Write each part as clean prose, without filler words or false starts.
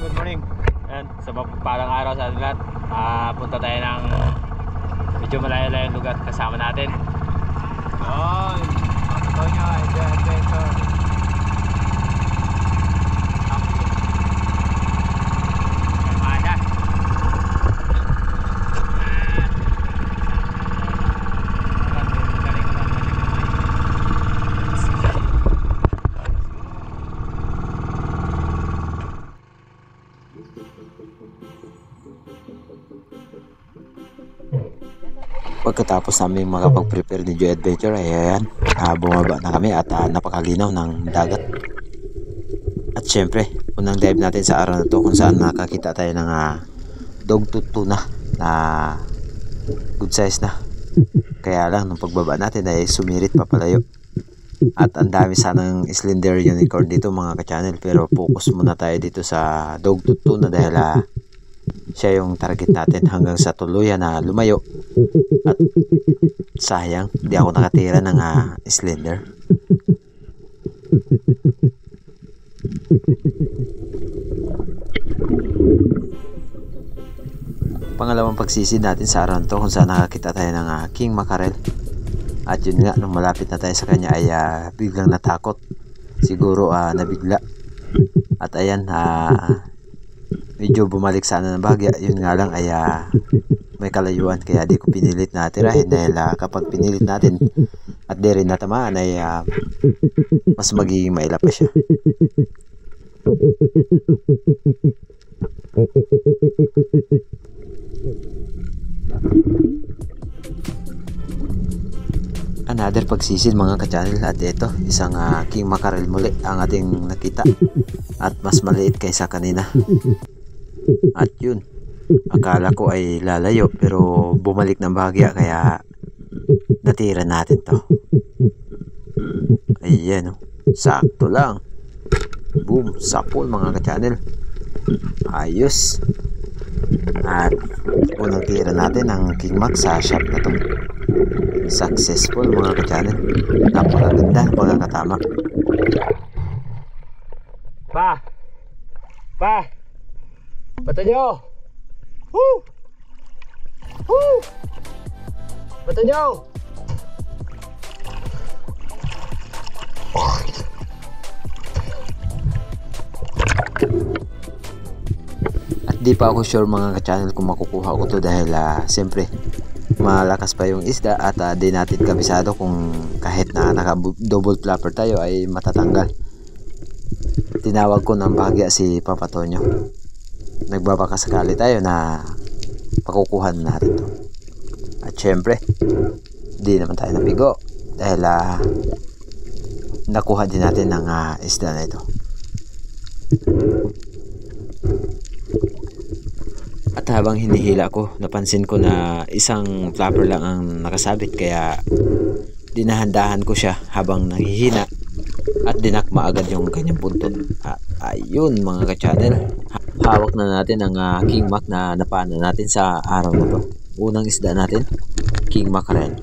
good morning. And sa mapagpalang araw sa ating lahat. Punta tayo ng medyo malayo-layong lugar kasama natin. Yun, totoo nyo, enjoy adventure. Kalmada. Pagkatapos namin makapag-prepare ni Joy Adventure ay ayan, bumaba na kami at napakalinaw ng dagat. At syempre, unang dive natin sa araw na to kung saan nakakita tayo ng dogtooth tuna na good size na. Kaya lang nung pagbaba natin ay sumirit papalayo. At ang dami sanang slender unicorn dito mga ka-channel, pero focus muna tayo dito sa dogtooth tuna dahil siya yung target natin hanggang sa tuluyan na lumayo. At sayang, di ako nakatira ng slender. Pangalawang pagsisid natin sa araw to kung saan nakakita tayo ng king mackerel. At yun nga, nung malapit na tayo sa kanya ay biglang natakot. Siguro nabigla. At ayan, medyo bumalik sana ng bagya. Yun nga lang ay may kalayuan, kaya di ko pinilit na tirahin dahil kapag pinilit natin at di rin natamaan ay mas magiging maila pa siya. Another pagsisid mga ka-channel, at ito isang king mackerel muli ang ating nakita at mas maliit kaysa kanina. At yun, akala ko ay lalayo pero bumalik ng bahagya kaya natira natin to. Ayan, sakto lang. Boom, sapol mga ka-channel. Ayos. At unang tira natin ang king mac sa shop na to. Successful mga ka-channel. Napakaganda ng pagkakatama. Bato nyo! Woo! Woo! Bato nyo! At di pa ako sure mga ka-channel kung makukuha ko to dahil siyempre malakas pa yung isda at di natin kabisado kung kahit na naka double flapper tayo ay matatanggal. Tinawag ko ng bahagya si Papa Tonyo. Nagbabaka sakali tayo na pakukuhan natin to. At syempre di naman tayo nabigo dahil nakuha din natin ng isda na ito. At habang hinihila ko, napansin ko na isang flapper lang ang nakasabit, kaya dinahandahan ko siya habang nanghihina at dinakma agad yung kanyang buntot. Ayun mga ka-channel, hawak na natin ang king mac na napana natin sa araw na to. Unang isda natin, king mackerel.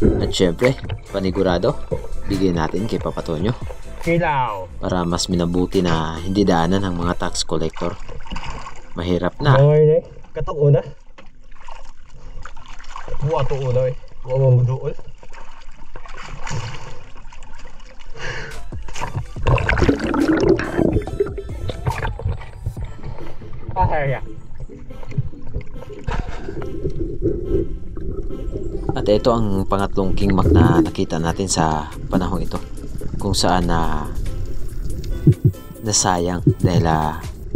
At syempre, panigurado, bigyan natin kay Papa Tonyo. Kilaw! Para mas minabuti na hindi daanan ng mga tax collector. Mahirap na. Okay, katok una. Buwa to una eh. Buwa mamuduol. Ahaya. At ito ang pangatlong king mac na nakita natin sa panahon ito, kung saan nasayang dahil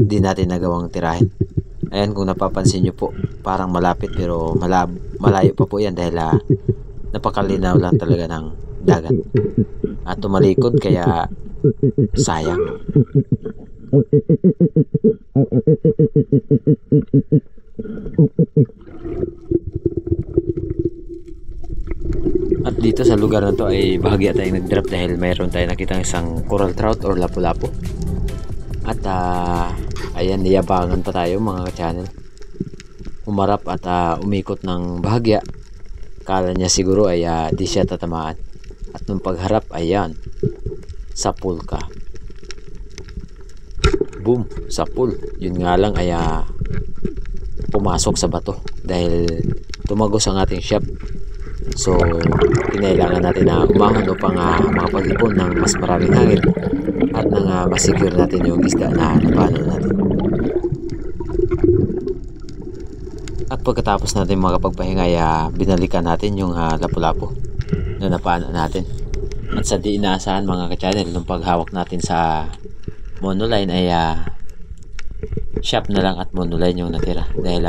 di natin nagawang tirahin. Ayan, kung napapansin nyo po, parang malapit pero malayo pa po yan dahil napakalinaw lang talaga ng dagat at tumalikod, kaya sayang. At dito sa lugar na to ay bahagya tayong nag-drop dahil mayroon tayong nakitang isang coral trout or lapu-lapu. At ayan, niyabangan pa tayo mga ka-channel. Umarap at umikot ng bahagya. Kala niya siguro ay di siya tatamaan. At nung pagharap, ayan, sapul ka. Boom, sapul. Yun nga lang ay pumasok sa bato dahil tumagos ang ating shop. So kinailangan natin na umahon upang makapag-ipon ng mas maraming hangin at nang masecure natin yung isda na napano natin. At pagkatapos natin makapagpahinga ay binalikan natin yung lapu-lapu na napano natin. At sa di inaasahan mga ka-channel, nung paghawak natin sa monoline ay shop na lang at monoline yung natira dahil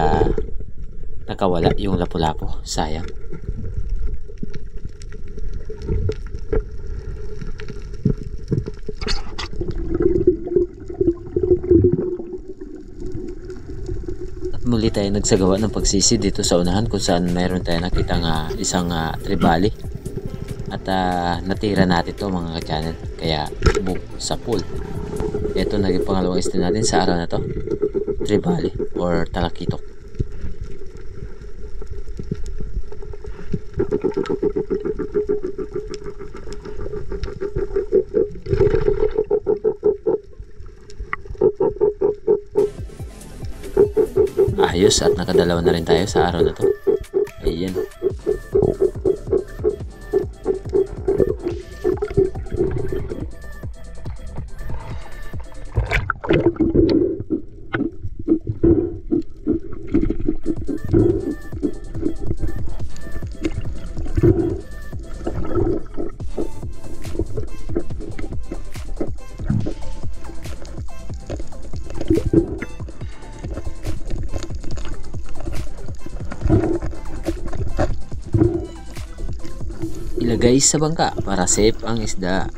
nakawala yung lapu-lapu. Sayang. Muli tayo nagsagawa ng pagsisi dito sa unahan kung saan mayroon tayo nakitang isang tribali at natira natin to mga ka-channel, kaya boom, sa pool. Ito naging pangalawang isda natin sa araw na to, tribali or talakitok. Ayos, at nakadalawa na rin tayo sa araw na to. Ayan. Ilagay sa bangka para safe ang isda.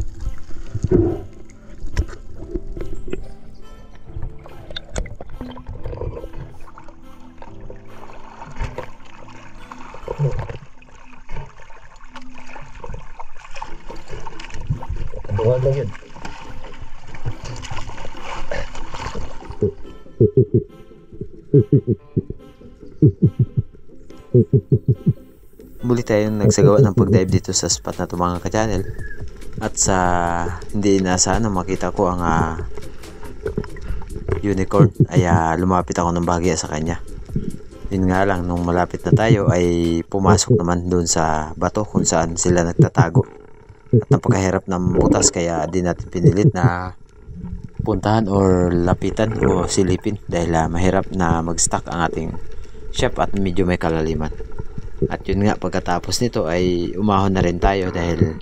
Buwan lang yun. Muli tayong nagsagawa ng pag-dive dito sa spot na ito mga ka-channel. At sa hindi inaasahan na makita ko ang unicorn ay lumapit ako ng bahagya sa kanya. Yun nga lang, nung malapit na tayo ay pumasok naman doon sa bato kung saan sila nagtatago. At napakahirap ng butas kaya di natin pinilit na puntahan or lapitan o silipin dahil mahirap na mag-stuck ang ating shop at medyo may kalaliman. At yun nga, pagkatapos nito ay umahon na rin tayo dahil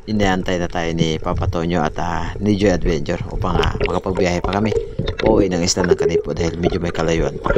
inaantay na tayo ni Papa Tonyo at ni Joy Adventure upang makapagbiyahe pa kami uuwi ng isla ng Kanipo dahil medyo may kalayuan pa.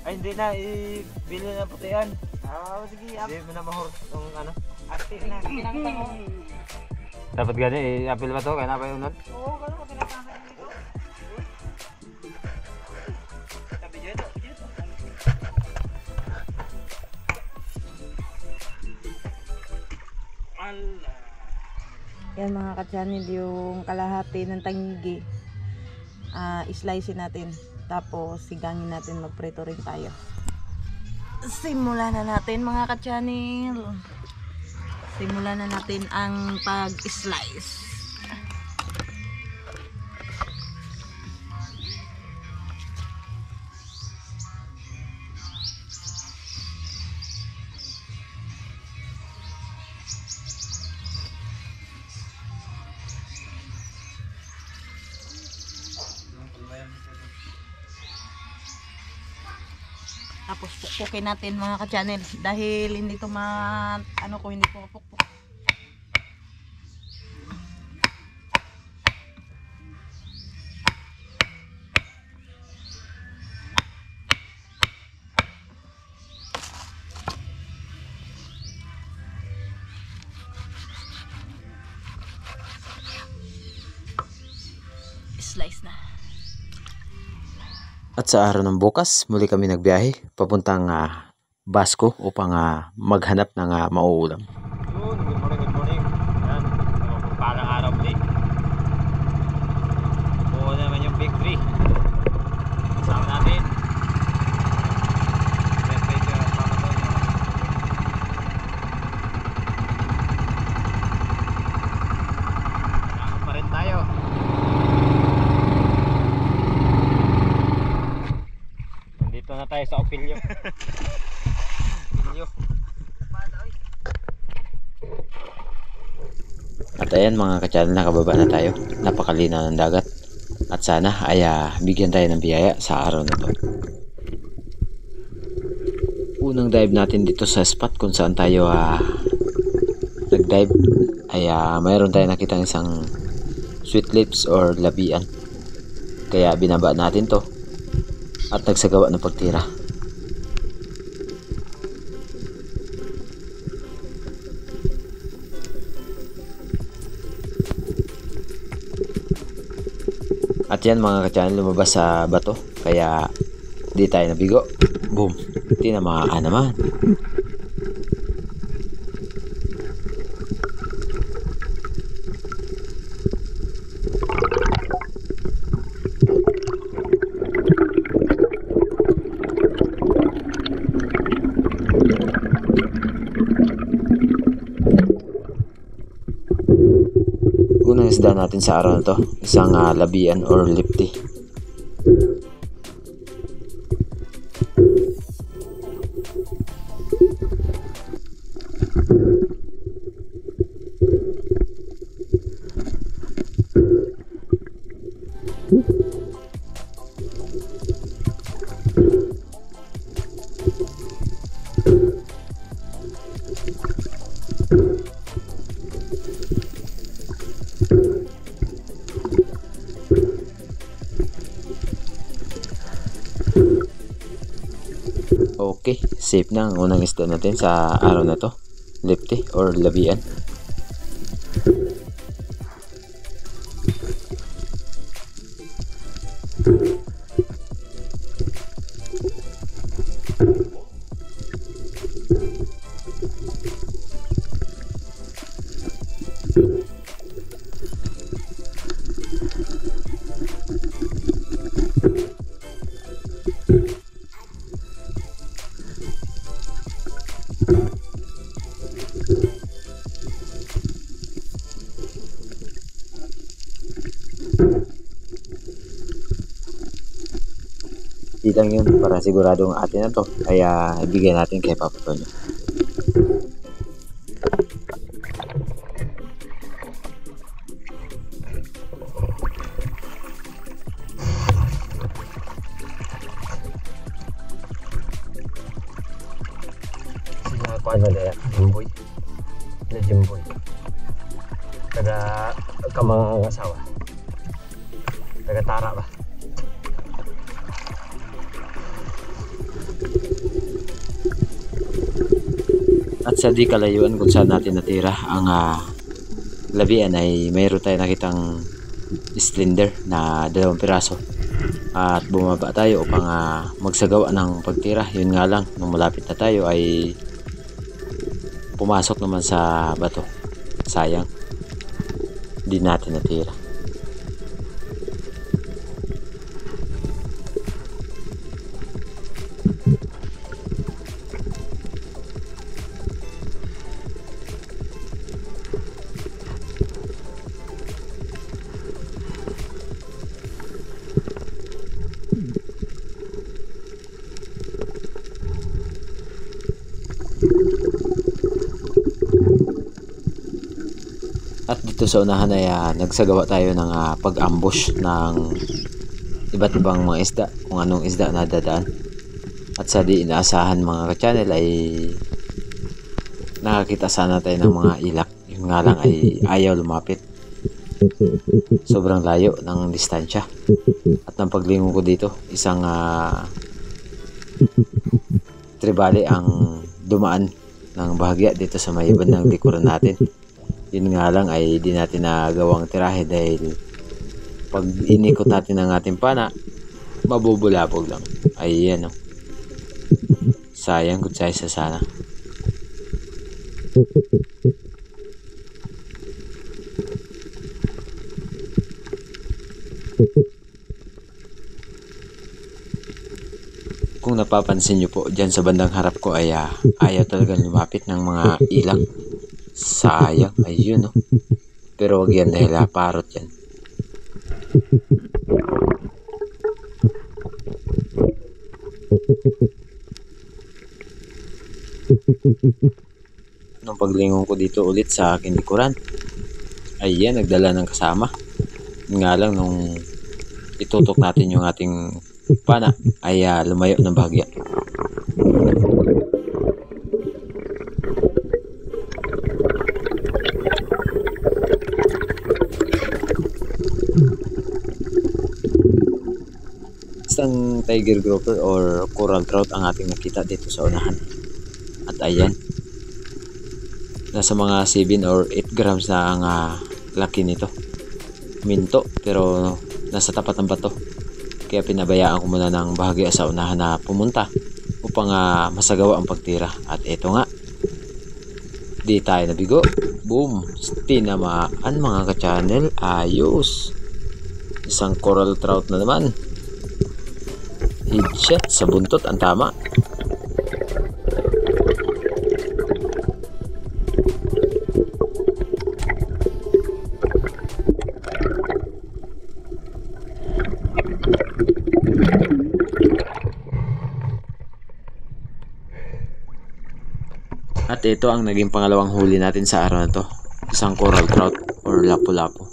Ay hindi na, ibili na puti yan. Sige, hindi mo na mahurot ng ano. Active na, pinakita mo. Dapat gani, i-apil ba to? Kaya na ba yung nun? Oo, gano'n ko pinakita dito. Sabi dito, dito. Yan mga ka-channel, yung kalahati ng tangigi. Slice natin. Tapos sigangin natin, magprito rin tayo. Simulan na natin mga ka-channel. Simulan na natin ang pag-slice. Tapos pukpukin natin mga ka-channel dahil hindi to hindi to mapukpuk. Slice na. At sa araw ng bukas, muli kami nagbiyahe papuntang Basco upang maghanap ng mauulam. Yun, good morning. Yan, mapagpalang araw muli. Buo naman yung big tree. Kasama natin. Adventure at Papa Tonyo. Nakakot pa rin tayo. Nandito na tayo sa Opilio. Opilio. At ayan mga ka-channel, nakababa na tayo. Napakalinaw ng dagat. At sana ay bigyan tayo ng biyaya sa araw na to. Unang dive natin dito sa spot kung saan tayo nag-dive ay mayroon tayo nakitang isang sweet lips or labian. Kaya binaba natin to at nagsagawa ng pagtira. At yan mga ka-channel, lumabas sa bato. Kaya di tayo nabigo. Boom! Tinamaan naman. Unang isda natin sa araw na to, isang labian or lipti. Okay, safe na ang unang isda natin sa araw na to, lipti or labian. Di lang yun, para siguradong atin na to, kaya ibigay natin kay Papa Tonyo. Sila pa na daya, Jimboy. Na Jimboy. Taga kamang asawa. Taga Tara ba? At sa di kalayuan kung saan natin natira ang labian ay mayroon tayo nakitang slender na 2 piraso. At bumaba tayo upang magsagawa ng pagtira. Yun nga lang, nung malapit na tayo ay pumasok naman sa bato. Sayang, di natin natira. At dito sa unahan ay nagsagawa tayo ng pag-ambush ng iba't ibang mga isda, kung anong isda na dadaan. At sa di inaasahan mga ka-channel ay nakakita sana tayo ng mga ilak. Yun nga lang ay ayaw lumapit. Sobrang layo ng distansya. At nang paglingon ko dito, isang tribali ang dumaan ng bahagya dito sa may bandang likuran natin. Yun nga lang ay di natin nagawang tirahe dahil pag inikot natin ang ating pana, mabubulabog lang. Ay yan, oh. Sayang kung sa sana. Kung napapansin nyo po, dyan sa bandang harap ko ay ayaw talagang lumapit ng mga ilang. Sayang, ayun, no? Pero wag yan dahil parot yan. Nung paglingon ko dito ulit sa aking likuran, ay yan, nagdala ng kasama. Nga lang nung itutok natin yung ating pana ay lumayo ng bahagya. Isang tiger grouper or coral trout ang ating nakita dito sa unahan. At ayan, nasa mga 7 or 8 grams na ang laki nito. Minto, pero nasa tapat ng bato. Kaya pinabayaan ko muna ng bahagya sa unahan na pumunta upang masagawa ang pagtira. At eto nga, di tayo nabigo. Boom! Tinamaan mga ka-channel. Ayos! Isang coral trout na naman. Headshot sa buntot ang tama. At ito ang naging pangalawang huli natin sa araw na to. Isang coral trout or lapu-lapu.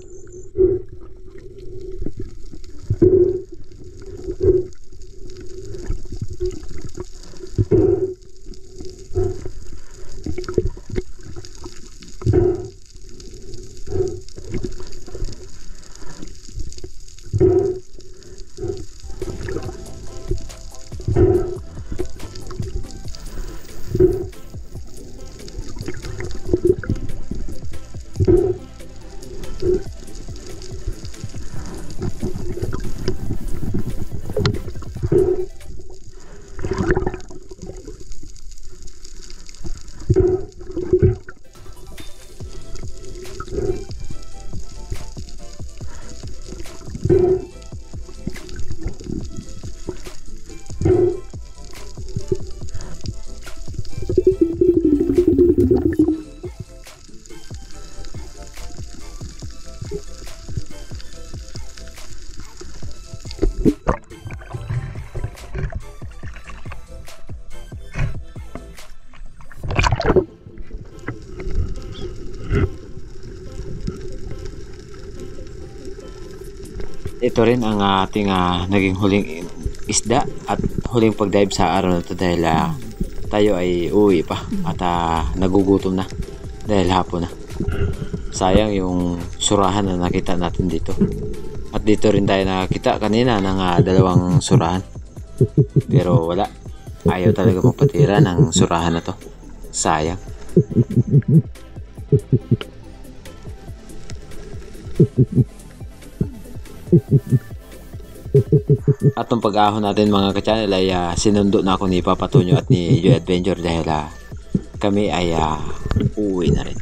Ito rin ang ating naging huling isda at huling pag-dive sa araw na ito dahil tayo ay uwi pa at nagugutom na dahil hapon na. Sayang yung surahan na nakita natin dito. At dito rin tayo nakita kanina ng dalawang surahan. Pero wala. Ayaw talaga magpatira ng surahan na to. Sayang. At ang pag-ahon natin mga ka-channel ay sinundo na ako ni Papa Tonyo at ni Joy Adventure dahil kami ay uuwi na rin.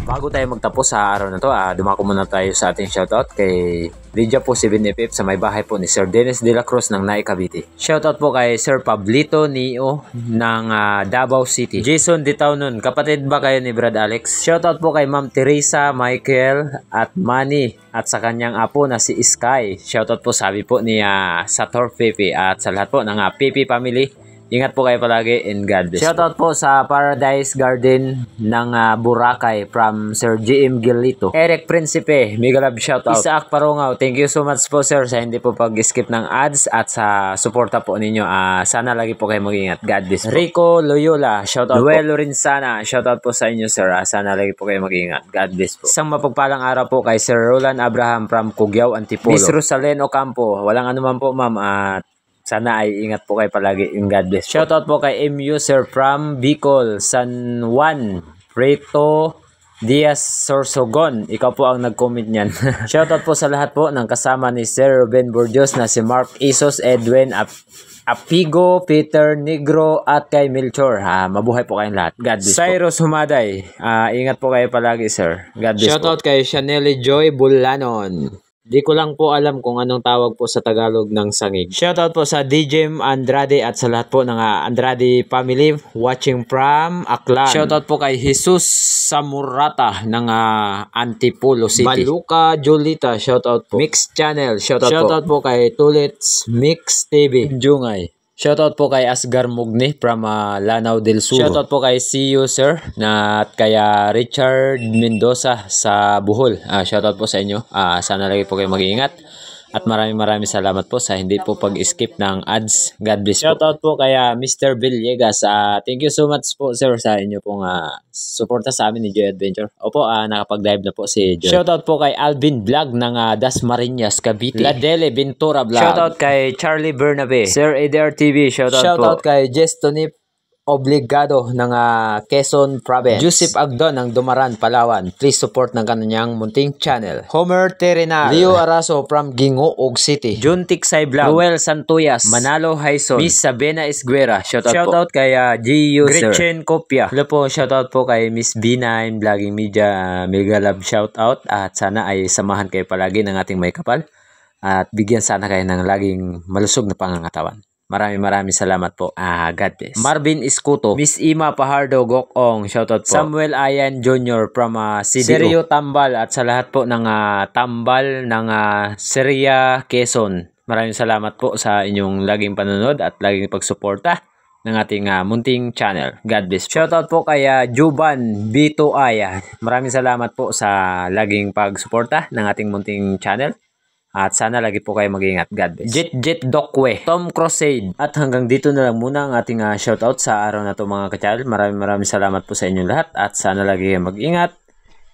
Bago tayo magtapos sa araw na to, dumako muna tayo sa ating shoutout kay Lydia po 7FF sa may bahay po ni Sir Dennis de la Cruz ng Naik Cavite. Shoutout po kay Sir Pablito Nio ng Davao City. Jason Ditaunon, kapatid ba kayo ni Brad Alex? Shoutout po kay Ma'am Teresa, Michael at Manny at sa kanyang apo na si Sky. Shoutout po sabi po ni Sator Pepe at sa lahat po ng Pepe family. Ingat po kayo palagi and God bless. Shoutout po sa Paradise Garden ng Boracay from Sir GM Gilito. Eric Principe, mega love shoutout. Isaac Parongaw, thank you so much po sir sa hindi po pag-skip ng ads at sa suporta po ninyo. Sana lagi po kayo mag-ingat. God bless po. Rico Loyola, shoutout po. Noel Lorenzana, shoutout po sa inyo sir. Sana lagi po kayo mag-ingat. God bless po. Isang mapagpalang araw po kay Sir Roland Abraham from Cugao, Antipolo. Miss Rosalen Ocampo, walang anuman po ma'am at sana ay ingat po kayo palagi in God bless. Shoutout po kay MU Sir from Bicol, San Juan, Preto Diaz Sorsogon. Ikaw po ang nag-comment niyan. Shoutout po sa lahat po ng kasama ni Sir Ruben Burdios na si Mark Isos, Edwin Apigo, Peter Negro at kay Melchor. Mabuhay po kayong lahat. God bless po. Cyrus Humaday, ingat po kayo palagi sir. God bless. Shoutout kay Chanely Joy Bulanon. Di ko lang po alam kung anong tawag po sa Tagalog ng sangig. Shoutout po sa DJ Andrade at sa lahat po ng Andrade family watching from Aklan. Shoutout po kay Jesus Samurata ng Antipolo City. Maluka Jolita, shoutout po. Mix Channel, shoutout po kay Tulits Mix TV. Jungay. Shoutout po kay Asgar Mugni from Lanao del Sur. Shoutout po kay See You Sir at kay Richard Mendoza sa Bohol. Shoutout po sa inyo. Sana lagi po kayo mag-iingat. At maraming salamat po sa hindi po pag-skip ng ads. God bless po. Shoutout po kay Mr. Villegas. Thank you so much po sir sa inyo pong suporta sa amin ni Joy Adventure. Opo, nakapag-dive na po si Joy. Shoutout po kay Alvin Vlog ng Dasmariñas, Cavite. Ladele Ventura Vlog. Shoutout kay Charlie Bernabe. Sir ADR TV, shoutout po. Kay Jess Tonip Obligado ng Quezon Province. Joseph Agdon ng Dumaran, Palawan. Please support ng kanyang munting channel. Homer Terenal. Leo Araso from Gingoog City. Juntik Saiblaw. Ruel Santuyas. Manalo Haison. Miss Sabena Esguera. Shoutout kay G. User. Gretchen Kopia. Hello po, shoutout po kay Miss B9 Vlogging Media. Mega love shoutout. At sana ay samahan kayo palagi ng ating may kapal. At bigyan sana kayo ng laging malusog na pangangatawan. Maraming salamat po. God bless. Marvin Iscuto, Miss Ima Pahardo Gokong, shoutout po. Samuel Ayan Jr. from CDO. Seryo Tambal at sa lahat po ng tambal ng Seria Quezon. Maraming salamat po sa inyong laging panonood at laging pagsuporta ng ating munting channel. God bless. Shoutout po kay Juban B2I. Maraming salamat po sa laging pagsuporta ng ating munting channel. At sana lagi po kayo mag-iingat. God bless. Jet Dokwe, Tom Crusade. At hanggang dito na lang muna ang ating shoutout sa araw na to mga ka-channel. Maraming salamat po sa inyong lahat. At sana lagi kayo mag-ingat.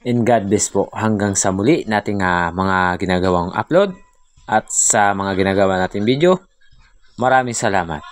And God bless po. Hanggang sa muli nating mga ginagawang upload. At sa mga ginagawa nating video. Maraming salamat.